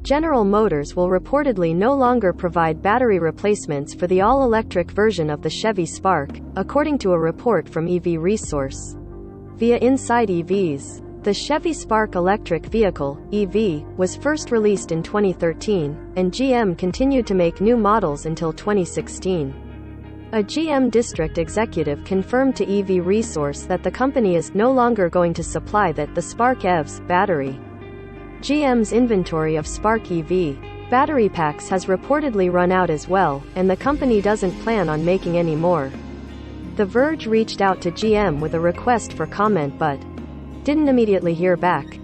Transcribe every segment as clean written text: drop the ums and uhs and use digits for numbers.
General Motors will reportedly no longer provide battery replacements for the all-electric version of the Chevy Spark, according to a report from EV Resource. Via Inside EVs, the Chevy Spark electric vehicle, EV, was first released in 2013, and GM continued to make new models until 2016. A GM district executive confirmed to EV Resource that the company is no longer going to supply the Spark EV's battery. GM's inventory of Spark EV battery packs has reportedly run out as well, and the company doesn't plan on making any more. The Verge reached out to GM with a request for comment but didn't immediately hear back.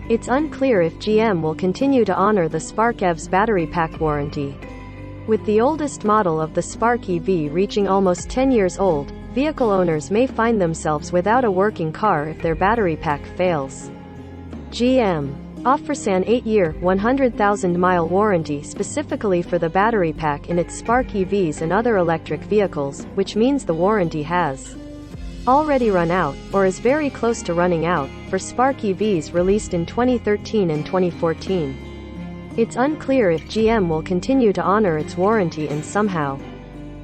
It's unclear if GM will continue to honor the Spark EV's battery pack warranty. With the oldest model of the Spark EV reaching almost 10 years old, vehicle owners may find themselves without a working car if their battery pack fails. GM offers an 8-year, 100,000-mile warranty specifically for the battery pack in its Spark EVs and other electric vehicles, which means the warranty has already run out, or is very close to running out, for Spark EVs released in 2013 and 2014. It's unclear if GM will continue to honor its warranty and somehow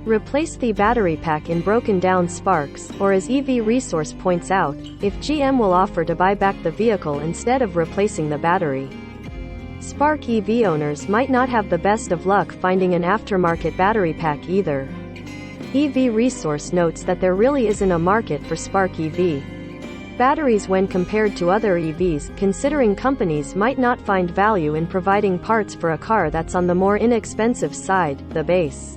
replace the battery pack in broken-down Sparks, or as EV Resource points out, if GM will offer to buy back the vehicle instead of replacing the battery. Spark EV owners might not have the best of luck finding an aftermarket battery pack either. EV Resource notes that there really isn't a market for Spark EV batteries when compared to other EVs, considering companies might not find value in providing parts for a car that's on the more inexpensive side. The base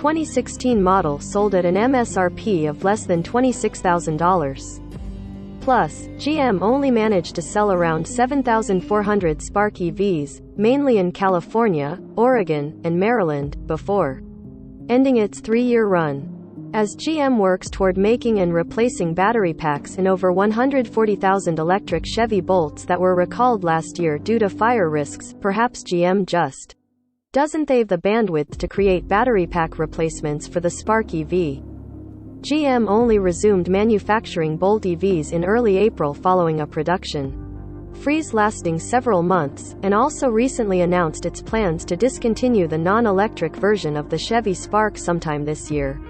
2016 model sold at an MSRP of less than $26,000. Plus, GM only managed to sell around 7,400 Spark EVs, mainly in California, Oregon, and Maryland, before ending its 3-year run. As GM works toward making and replacing battery packs in over 140,000 electric Chevy Bolts that were recalled last year due to fire risks, perhaps GM just doesn't have the bandwidth to create battery pack replacements for the Spark EV. GM only resumed manufacturing Bolt EVs in early April following a production freeze lasting several months, and also recently announced its plans to discontinue the non-electric version of the Chevy Spark sometime this year.